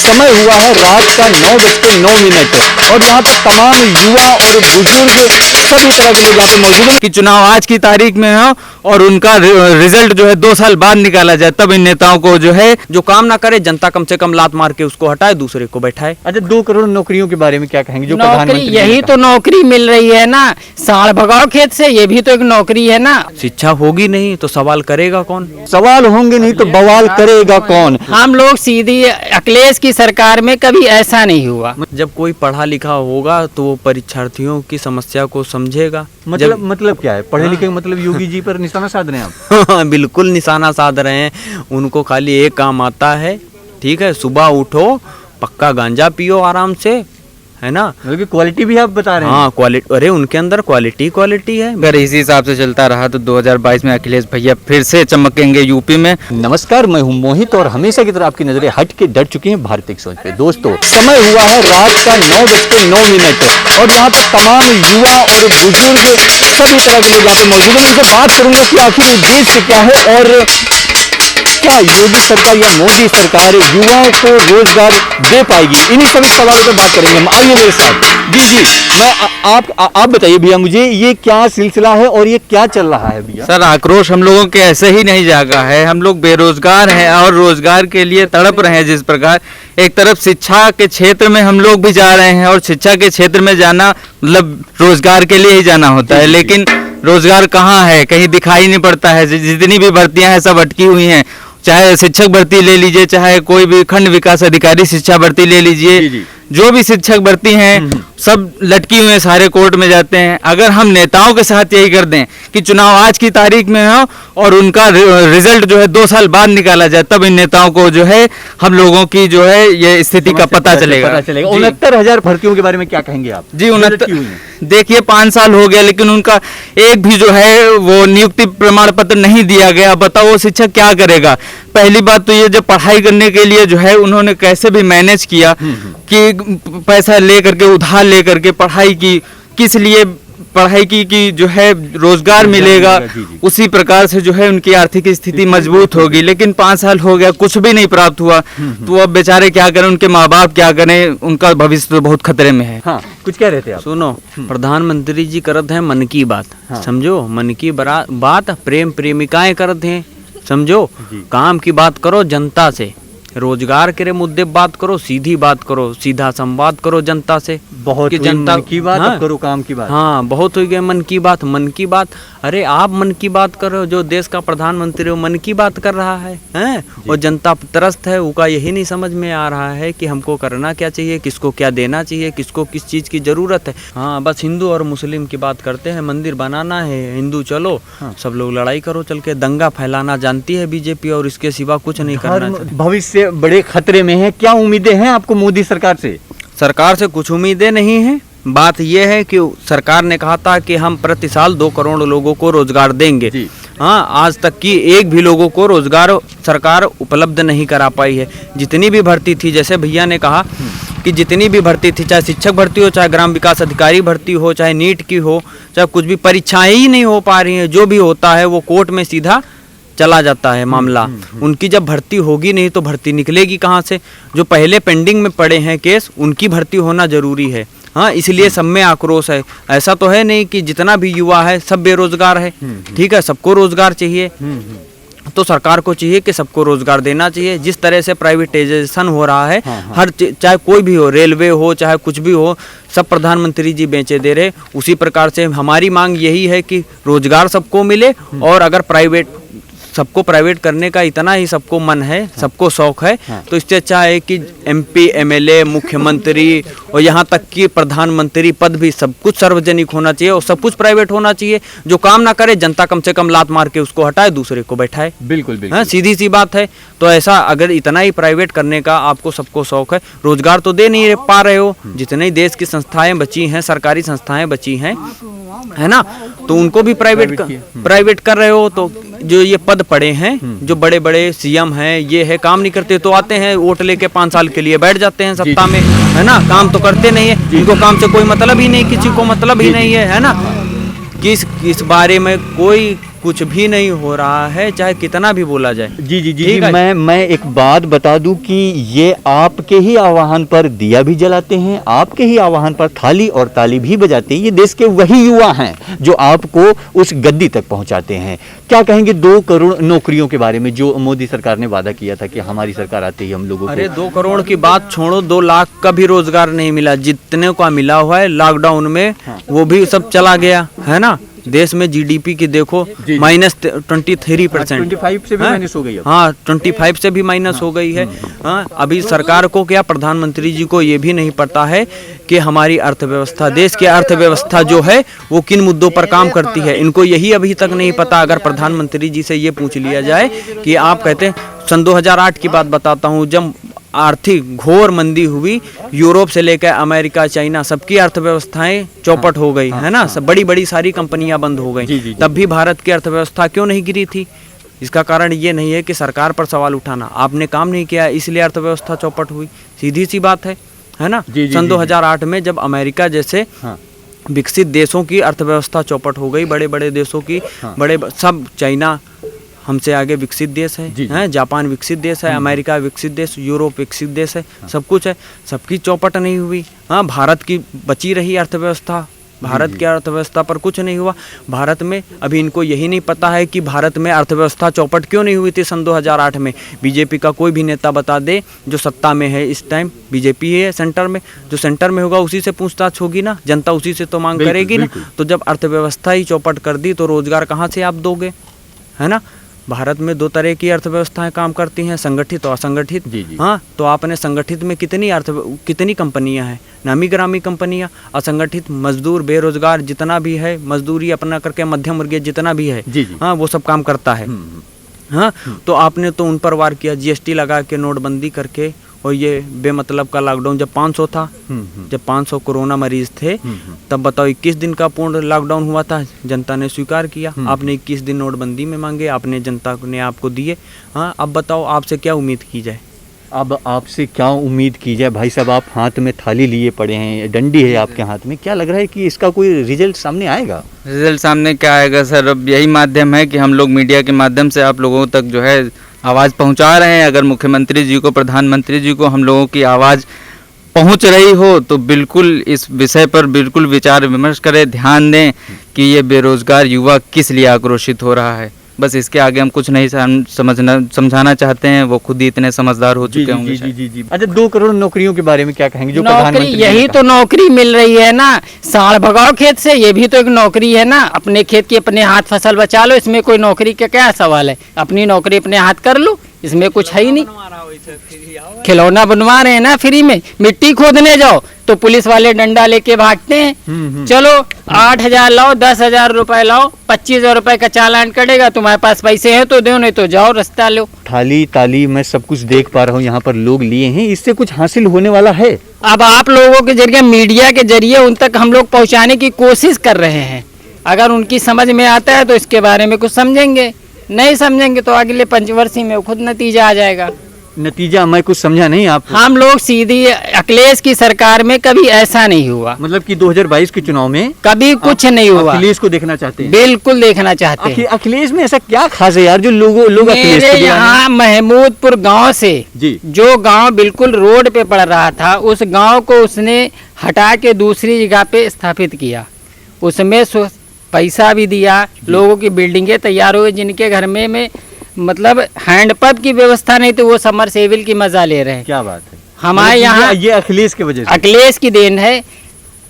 समय हुआ है रात का 9:09 और यहाँ पे तमाम युवा और बुजुर्ग सभी तरह के लोग यहाँ पे मौजूद हैं कि चुनाव आज की तारीख में हो और उनका रिजल्ट जो है 2 साल बाद निकाला जाए, तब इन नेताओं को जो है जो काम ना करे जनता कम से कम लात मार के उसको हटाए, दूसरे को बैठाए। अच्छा, 2 करोड़ नौकरियों के बारे में क्या कहेंगे जो नौकरी, प्रधानमंत्री ने यही कहा? तो नौकरी मिल रही है ना, साढ़ भगाओ खेत से, ये भी तो एक नौकरी है ना। शिक्षा होगी नहीं तो सवाल करेगा कौन? सवाल होंगे नहीं तो बवाल करेगा कौन? हम लोग सीधी अखिलेश की सरकार में कभी ऐसा नहीं हुआ। जब कोई पढ़ा लिखा होगा तो वो परीक्षार्थियों की समस्या को समझेगा। मतलब क्या है? पढ़े लिखे मतलब योगी जी पर निशाना साध रहे हैं आप? जब बिल्कुल निशाना साध रहे हैं। उनको खाली एक काम आता है, ठीक है, सुबह उठो, पक्का गांजा पियो आराम से, है ना। मतलब कि क्वालिटी भी आप बता रहे हैं? हाँ, क्वालिटी, अरे उनके अंदर क्वालिटी है। अगर इसी हिसाब से चलता रहा तो 2022 में अखिलेश भैया फिर से चमकेंगे यूपी में। नमस्कार, मैं हूं मोहित और हमेशा की तरह आपकी नजरें हट के डट चुकी हैं भारतीय सोच पे। दोस्तों, समय हुआ है रात का 9:09 और यहाँ पे तमाम युवा और बुजुर्ग सभी तरह के लोग यहाँ पे मौजूद हैं। उनसे बात करूंगा कि आखिर उद्देश्य क्या है और क्या योगी सरकार या मोदी सरकार युवाओं को रोजगार दे पाएगी। इन्हीं सभी सवालों पर बात करेंगे हम। आइए मेरे साथ। जी, मैं आप बताइए भैया, मुझे ये क्या सिलसिला है और ये क्या चल रहा है भैया? सर, आक्रोश हम लोगों के ऐसे ही नहीं जागा है। हम लोग बेरोजगार हैं और रोजगार के लिए तड़प रहे हैं। जिस प्रकार एक तरफ शिक्षा के क्षेत्र में हम लोग भी जा रहे हैं और शिक्षा के क्षेत्र में जाना मतलब रोजगार के लिए ही जाना होता है, लेकिन रोजगार कहाँ है, कहीं दिखाई नहीं पड़ता है। जितनी भी भर्तियां हैं सब अटकी हुई हैं। चाहे शिक्षक भर्ती ले लीजिए, चाहे कोई भी खंड विकास अधिकारी शिक्षा भर्ती ले लीजिए, जो भी शिक्षक भर्ती हैं सब लटकी हुए सारे कोर्ट में जाते हैं। अगर हम नेताओं के साथ यही कर दें कि चुनाव आज की तारीख में हो और उनका रिजल्ट जो है 2 साल बाद निकाला जाए, तब इन नेताओं को जो है हम लोगों की जो है ये स्थिति का पता चलेगा। 69,000 भर्तियों के बारे में क्या कहेंगे आप? जी, 69 देखिए 5 साल हो गया लेकिन उनका एक भी जो है वो नियुक्ति प्रमाण पत्र नहीं दिया गया। बताओ वो शिक्षक क्या करेगा? पहली बात तो ये, जब पढ़ाई करने के लिए जो है उन्होंने कैसे भी मैनेज किया कि पैसा ले करके, उधार ले करके पढ़ाई की, किस लिए पढ़ाई की कि जो है रोजगार मिलेगा, उसी प्रकार से जो है उनकी आर्थिक स्थिति मजबूत होगी। लेकिन 5 साल हो गया, कुछ भी नहीं प्राप्त हुआ, तो अब बेचारे क्या करें, उनके माँ बाप क्या करें, उनका भविष्य तो बहुत खतरे में है। हाँ, कुछ कह रहे थे आप? सुनो, प्रधानमंत्री जी करत हैं मन की बात। हाँ। समझो, मन की बात प्रेम प्रेमिकाएं करते हैं, समझो। काम की बात करो जनता से, रोजगार के मुद्दे बात करो, सीधी बात करो, सीधा संवाद करो जनता से। बहुत कि जनता मन की बात, हाँ, अब करो काम की बात। हाँ, बहुत हो गया मन की बात। मन की बात, अरे आप मन की बात कर रहे हो, जो देश का प्रधानमंत्री हो मन की बात कर रहा है, हैं? और जनता त्रस्त है, उनका यही नहीं समझ में आ रहा है कि हमको करना क्या चाहिए, किसको क्या देना चाहिए, किसको किस चीज की जरूरत है। हाँ, बस हिंदू और मुस्लिम की बात करते हैं, मंदिर बनाना है, हिंदू चलो, हाँ। सब लोग लड़ाई करो चल के, दंगा फैलाना जानती है बीजेपी और इसके सिवा कुछ नहीं करना चाहिए। भविष्य बड़े खतरे में है। क्या उम्मीदें हैं आपको मोदी सरकार से? सरकार से कुछ उम्मीदें नहीं है। बात यह है कि सरकार ने कहा था कि हम प्रति साल 2 करोड़ लोगों को रोजगार देंगे। हाँ, आज तक की एक भी लोगों को रोजगार सरकार उपलब्ध नहीं करा पाई है। जितनी भी भर्ती थी, जैसे भैया ने कहा कि जितनी भी भर्ती थी, चाहे शिक्षक भर्ती हो, चाहे ग्राम विकास अधिकारी भर्ती हो, चाहे नीट की हो, चाहे कुछ भी, परीक्षाएं ही नहीं हो पा रही हैं। जो भी होता है वो कोर्ट में सीधा चला जाता है मामला। उनकी जब भर्ती होगी नहीं तो भर्ती निकलेगी कहाँ से? जो पहले पेंडिंग में पड़े हैं केस, उनकी भर्ती होना जरूरी है। हाँ, इसलिए सब में आक्रोश है। ऐसा तो है नहीं कि जितना भी युवा है सब बेरोजगार है, ठीक है, सबको रोजगार चाहिए। तो सरकार को चाहिए कि सबको रोजगार देना चाहिए। जिस तरह से प्राइवेटाइजेशन हो रहा है, हर चाहे कोई भी हो, रेलवे हो चाहे कुछ भी हो, सब प्रधानमंत्री जी बेचे दे रहे। उसी प्रकार से हमारी मांग यही है कि रोजगार सबको मिले, और अगर सबको प्राइवेट करने का इतना ही सबको मन है, सबको शौक है, तो इससे अच्छा है कि MP, MLA, मुख्यमंत्री और यहाँ तक कि प्रधानमंत्री पद भी सब कुछ सार्वजनिक होना चाहिए और सब कुछ प्राइवेट होना चाहिए। जो काम ना करे जनता कम से कम लात मार के उसको हटाए, दूसरे को बैठाए। बिल्कुल बिल्कुल, हाँ, सीधी सी बात है। तो ऐसा अगर इतना ही प्राइवेट करने का आपको सबको शौक है, रोजगार तो दे नहीं पा रहे हो। जितने देश की संस्थाएं बची हैं, सरकारी संस्थाएं बची हैं, है ना, तो उनको भी प्राइवेट कर रहे हो। तो जो ये पद पड़े हैं, जो बड़े बड़े CM हैं, ये है, काम नहीं करते तो आते हैं वोट लेके 5 साल के लिए बैठ जाते हैं सत्ता में, है ना, काम तो करते नहीं है। इनको काम से कोई मतलब ही नहीं, किसी को मतलब ही नहीं है ना। किस बारे में कोई कुछ भी नहीं हो रहा है, चाहे कितना भी बोला जाए। जी जी जी, ठीक है। मैं एक बात बता दूं कि ये आपके ही आह्वान पर दिया भी जलाते हैं, आपके ही आह्वान पर थाली और ताली भी बजाते हैं। ये देश के वही युवा हैं जो आपको उस गद्दी तक पहुंचाते हैं। क्या कहेंगे 2 करोड़ नौकरियों के बारे में जो मोदी सरकार ने वादा किया था कि हमारी सरकार आते ही हम लोगों अरे को। 2 करोड़ की बात छोड़ो, 2 लाख का भी रोजगार नहीं मिला। जितने का मिला हुआ है लॉकडाउन में वो भी सब चला गया है ना। देश में जीडीपी की देखो जी। -23%, 25 से भी माइनस हो गई अब। हाँ 25 से भी माइनस हो गई है। हाँ, अभी सरकार को क्या, प्रधानमंत्री जी को ये भी नहीं पता है कि हमारी अर्थव्यवस्था, देश की अर्थव्यवस्था जो है वो किन मुद्दों पर काम करती है। इनको यही अभी तक नहीं पता। अगर प्रधानमंत्री जी से ये पूछ लिया जाए कि आप कहते हैं, सन 2008 की बात बताता हूँ, जब आर्थिक घोर मंदी हुई, यूरोप से लेकर अमेरिका, चाइना, सबकी अर्थव्यवस्थाएं चौपट हो गई है ना। सब बड़ी बड़ी सारी कंपनियां बंद हो जी, जी, गई। जी। तब भी भारत की अर्थव्यवस्था क्यों नहीं गिरी थी? इसका कारण ये नहीं है कि सरकार पर सवाल उठाना, आपने काम नहीं किया इसलिए अर्थव्यवस्था चौपट हुई। सीधी सी बात है ना। जी, जी, सन जी, 2008 में जब अमेरिका जैसे हाँ। विकसित देशों की अर्थव्यवस्था चौपट हो गई, बड़े बड़े देशों की, सब, चाइना हमसे आगे विकसित देश है, जी, जी। हैं, जापान विकसित देश है, अमेरिका विकसित देश, यूरोप विकसित देश है, सब कुछ है, सबकी चौपट नहीं हुई। हाँ, भारत की बची रही अर्थव्यवस्था, भारत की अर्थव्यवस्था पर कुछ नहीं हुआ। भारत में अभी इनको यही नहीं पता है कि भारत में अर्थव्यवस्था चौपट क्यों नहीं हुई थी सन 2008 में। बीजेपी का कोई भी नेता बता दे जो सत्ता में है इस टाइम, बीजेपी है सेंटर में, जो सेंटर में होगा उसी से पूछताछ होगी ना, जनता उसी से तो मांग बिल्कुल, करेगी ना। बिल्कुल। तो जब अर्थव्यवस्था ही चौपट कर दी तो रोजगार कहाँ से आप दोगे, है ना। भारत में 2 तरह की अर्थव्यवस्थाएं काम करती हैं, संगठित और असंगठित। जी, जी। हाँ, तो आपने संगठित में कितनी कंपनियां हैं, नामी ग्रामी कंपनियां। असंगठित मजदूर, बेरोजगार जितना भी है, मजदूरी अपना करके मध्यम वर्गीय जितना भी है, जी, जी। हाँ, वो सब काम करता है। हाँ, तो आपने तो उन पर वार किया, जीएसटी लगा के, नोटबंदी करके, और ये बेमतलब का लॉकडाउन। जब 500 था, जब 500 कोरोना मरीज थे, तब बताओ 21 दिन का पूर्ण लॉकडाउन हुआ था, जनता ने स्वीकार किया। आपने 21 दिन नोटबंदी में मांगे, आपने, जनता ने आपको दिए। हाँ, अब बताओ आपसे क्या उम्मीद की जाए। अब आपसे क्या उम्मीद की जाए भाई साहब? आप हाथ में थाली लिए पड़े हैं, डंडी है आपके हाथ में, क्या लग रहा है कि इसका कोई रिजल्ट सामने आएगा? रिजल्ट सामने क्या आएगा सर? अब यही माध्यम है कि हम लोग मीडिया के माध्यम से आप लोगों तक जो है आवाज़ पहुंचा रहे हैं। अगर मुख्यमंत्री जी को, प्रधानमंत्री जी को हम लोगों की आवाज़ पहुंच रही हो तो बिल्कुल इस विषय पर बिल्कुल विचार विमर्श करें, ध्यान दें कि ये बेरोजगार युवा किस लिए आक्रोशित हो रहा है। बस इसके आगे हम कुछ नहीं समझाना चाहते हैं, वो खुद ही इतने समझदार हो चुके होंगे। जी। अच्छा, 2 करोड़ नौकरियों के बारे में क्या कहेंगे जो नौकरी, प्रधानमंत्री ने यही कहा? तो नौकरी मिल रही है ना। साड़ भगाओ खेत से, ये भी तो एक नौकरी है ना। अपने खेत की अपने हाथ फसल बचा लो, इसमें कोई नौकरी का क्या सवाल है? अपनी नौकरी अपने हाथ कर लो, इसमें कुछ है ही नहीं। खिलौना बनवा रहे हैं ना फ्री में। मिट्टी खोदने जाओ तो पुलिस वाले डंडा लेके भागते हैं। चलो 8,000 लाओ, 10,000 रुपए लाओ, 25,000 रुपए का चालान कटेगा, तुम्हारे पास पैसे हैं तो दो, नहीं तो जाओ रास्ता लो। थाली ताली मैं सब कुछ देख पा रहा हूँ, यहाँ पर लोग लिए हैं, इससे कुछ हासिल होने वाला है? अब आप लोगों के जरिए, मीडिया के जरिए उन तक हम लोग पहुंचाने की कोशिश कर रहे हैं। अगर उनकी समझ में आता है तो इसके बारे में कुछ समझेंगे, नहीं समझेंगे तो अगले पंचवर्षीय में खुद नतीजा आ जाएगा। नतीजा मैं कुछ समझा नहीं आप? हम लोग सीधी, अखिलेश की सरकार में कभी ऐसा नहीं हुआ, मतलब कि 2022 के चुनाव में कभी कुछ नहीं हुआ। अखिलेश को देखना चाहते हैं? बिल्कुल देखना चाहते हैं। अखिलेश में ऐसा क्या खास है यार जो लोग अखिलेश मेरे को यहाँ महमूदपुर गांव से जी। जो गांव बिल्कुल रोड पे पड़ रहा था, उस गांव को उसने हटा के दूसरी जगह पे स्थापित किया। उसमें पैसा भी दिया, लोगों की बिल्डिंगें तैयार हुई। जिनके घर में मतलब हैंडपंप की व्यवस्था नहीं तो वो समरसेबिल की मजा ले रहे हैं। क्या बात है? हमारे यहाँ ये अखिलेश की वजह से, अखिलेश की देन है।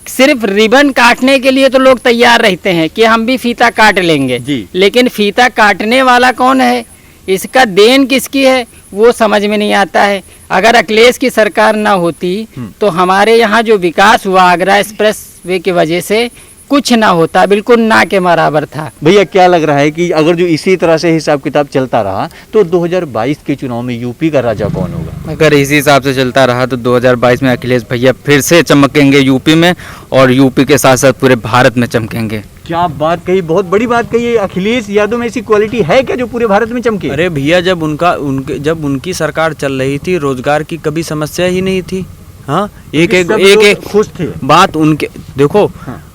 सिर्फ रिबन काटने के लिए तो लोग तैयार रहते हैं कि हम भी फीता काट लेंगे जी। लेकिन फीता काटने वाला कौन है, इसका देन किसकी है, वो समझ में नहीं आता है। अगर अखिलेश की सरकार ना होती तो हमारे यहाँ जो विकास हुआ आगरा एक्सप्रेस वे की वजह से कुछ ना होता, बिल्कुल ना के बराबर था। भैया क्या लग रहा है कि अगर जो इसी तरह से हिसाब किताब चलता रहा तो 2022 के चुनाव में यूपी का राजा कौन होगा? अगर इसी हिसाब से चलता रहा तो 2022 में अखिलेश भैया फिर से चमकेंगे यूपी में, और यूपी के साथ साथ पूरे भारत में चमकेंगे। क्या बात कही, बहुत बड़ी बात कही है। अखिलेश यादव में ऐसी क्वालिटी है क्या जो पूरे भारत में चमके? अरे भैया, जब उनकी सरकार चल रही थी, रोजगार की कभी समस्या ही नहीं थी। हाँ, एक खुश थे बात उनके देखो।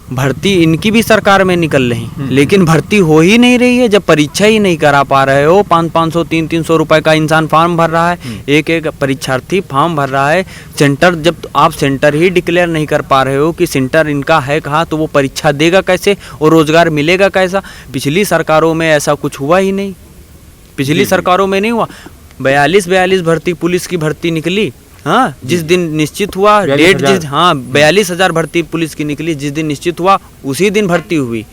भर्ती इनकी भी सरकार में निकल रही, लेकिन भर्ती हो ही नहीं रही है। जब परीक्षा ही नहीं करा पा रहे हो, 500 300 रुपए का इंसान फॉर्म भर रहा है, एक परीक्षार्थी फॉर्म भर रहा है। सेंटर, जब आप सेंटर ही डिक्लेयर नहीं कर पा रहे हो कि सेंटर इनका है कहाँ, तो वो परीक्षा देगा कैसे और रोजगार मिलेगा कैसा? पिछली सरकारों में ऐसा कुछ हुआ ही नहीं, पिछली सरकारों में नहीं हुआ। 42 भर्ती, पुलिस की भर्ती निकली, हाँ, जिस दिन निश्चित हुआ डेट, जिस 42,000 भर्ती पुलिस की निकली, जिस दिन निश्चित हुआ उसी दिन भर्ती हुई,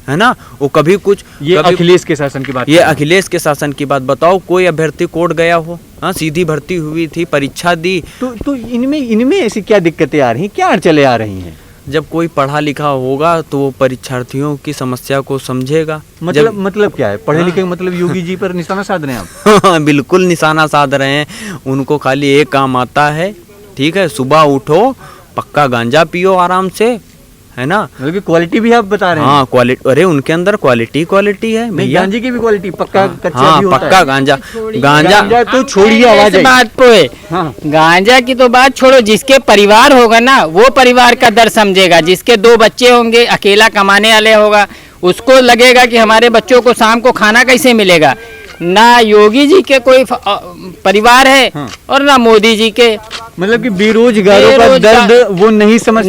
है ना। वो कभी कुछ, ये अखिलेश के शासन की बात, ये अखिलेश के शासन की बात। बताओ कोई अभ्यर्थी कोर्ट गया हो? हाँ, सीधी भर्ती हुई थी, परीक्षा दी। तो इनमें ऐसी क्या दिक्कतें आ रही हैं, क्या अड़चने आ रही हैं? जब कोई पढ़ा लिखा होगा तो वो परीक्षार्थियों की समस्या को समझेगा। मतलब क्या है? पढ़े लिखे मतलब योगी जी पर निशाना साध रहे हैं आप? बिल्कुल निशाना साध रहे हैं। उनको खाली एक काम आता है, ठीक है, सुबह उठो, पक्का गांजा पियो आराम से, है ना। मतलब कि क्वालिटी भी आप बता रहे हैं? हाँ, क्वालिटी, अरे उनके अंदर क्वालिटी है भैया। गांजे की भी क्वालिटी, पक्का कच्चा हाँ, भी होता पक्का है। गांजा तो छोड़िए आवाज आई। बात पे हाँ। गांजा की तो बात छोड़ो, जिसके परिवार होगा ना वो परिवार का दर्द समझेगा। जिसके 2 बच्चे होंगे, अकेला कमाने वाले होगा, उसको लगेगा कि हमारे बच्चों को शाम को खाना कैसे मिलेगा। ना योगी जी के कोई परिवार है और ना मोदी जी के। मतलब कि बेरोजगारों का दर्द वो नहीं समझ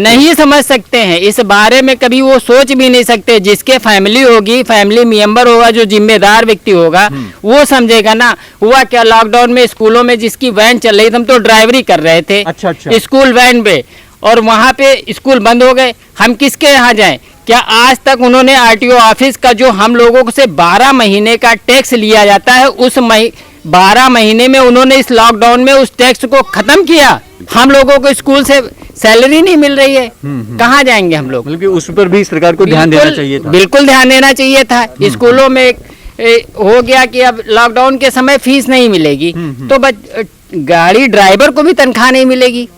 सकते हैं। इस बारे में कभी वो सोच भी नहीं सकते। जिसके फैमिली होगी, फैमिली मेंबर होगा, जो जिम्मेदार व्यक्ति होगा, वो समझेगा ना। हुआ क्या, लॉकडाउन में स्कूलों में जिसकी वैन चल रही थी, हम तो ड्राइवरी कर रहे थे स्कूल वैन पे, और वहाँ पे स्कूल बंद हो गए। हम किसके यहाँ जाएं? क्या आज तक उन्होंने आरटीओ ऑफिस का जो हम लोगों से 12 महीने का टैक्स लिया जाता है, उस 12 महीने में उन्होंने इस लॉकडाउन में उस टैक्स को खत्म किया? हम लोगों को स्कूल से सैलरी नहीं मिल रही है, कहाँ जाएंगे हम लोग? मतलब कि उस पर भी सरकार को ध्यान देना चाहिए था। बिल्कुल ध्यान देना चाहिए था। स्कूलों में हो गया कि अब लॉकडाउन के समय फीस नहीं मिलेगी, तो गाड़ी ड्राइवर को भी तनख्वाह नहीं मिलेगी।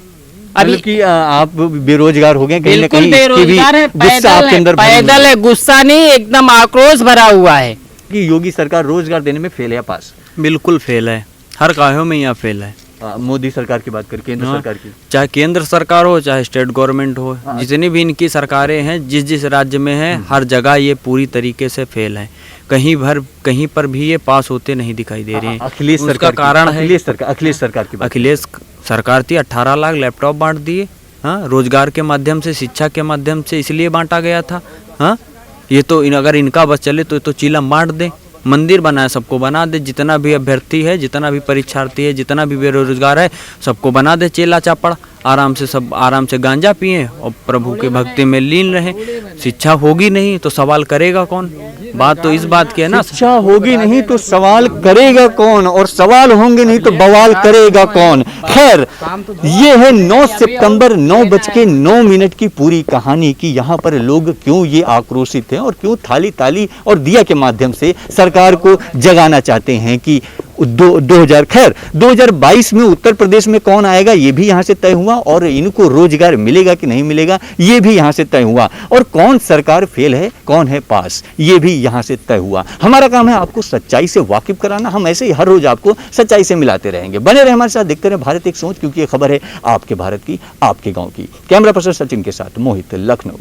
अभी कि आप बेरोजगार हो गए, कहीं ना कहीं बेरोजगार है, गुस्सा आपके अंदर पैदल है, गुस्सा नहीं, एकदम आक्रोश भरा हुआ है कि योगी सरकार रोजगार देने में फेल है या पास? बिल्कुल फेल है, हर कार्यों में यहाँ फेल है। मोदी सरकार की बात करें, केंद्र सरकार की, चाहे केंद्र सरकार हो चाहे स्टेट गवर्नमेंट हो, जितनी भी इनकी सरकारें हैं, जिस राज्य में है, हर जगह ये पूरी तरीके से फेल है। कहीं पर भी ये पास होते नहीं दिखाई दे रहे हैं। अखिलेश उसका सरकार कारण है अखिलेश सरकार की बात। अखिलेश सरकार थी, 18 लाख लैपटॉप बांट दिए, हाँ, रोजगार के माध्यम से, शिक्षा के माध्यम से, इसलिए बांटा गया था। हाँ, ये तो अगर इनका बस चले तो चीलम बांट दे, मंदिर बनाए, सबको बना दे। जितना भी अभ्यर्थी है, जितना भी परीक्षार्थी है, जितना भी बेरोजगार है, सबको बना दे चेला चापड़। आराम से सब आराम से गांजा पिए और प्रभु के भक्ति में लीन रहे। शिक्षा होगी नहीं तो सवाल करेगा कौन? बात तो इस बात की है ना, शिक्षा होगी नहीं तो सवाल करेगा कौन, और सवाल होंगे नहीं तो बवाल करेगा कौन। खैर, ये है 9 सितंबर 9:09 की पूरी कहानी की यहाँ पर लोग क्यों ये आक्रोशित हैं और क्यों थाली ताली और दिया के माध्यम से सरकार को जगाना चाहते हैं कि 2022 में उत्तर प्रदेश में कौन आएगा ये भी यहाँ से तय हुआ, और इनको रोजगार मिलेगा कि नहीं मिलेगा ये भी यहाँ से तय हुआ, और कौन सरकार फेल है कौन है पास ये भी यहाँ से तय हुआ। हमारा काम है आपको सच्चाई से वाकिफ कराना। हम ऐसे ही हर रोज आपको सच्चाई से मिलाते रहेंगे। बने रहे हमारे साथ, देखते रहे भारत एक सोच, क्योंकि ये खबर है आपके भारत की, आपके गाँव की। कैमरा पर्सन सचिन के साथ मोहित, लखनऊ।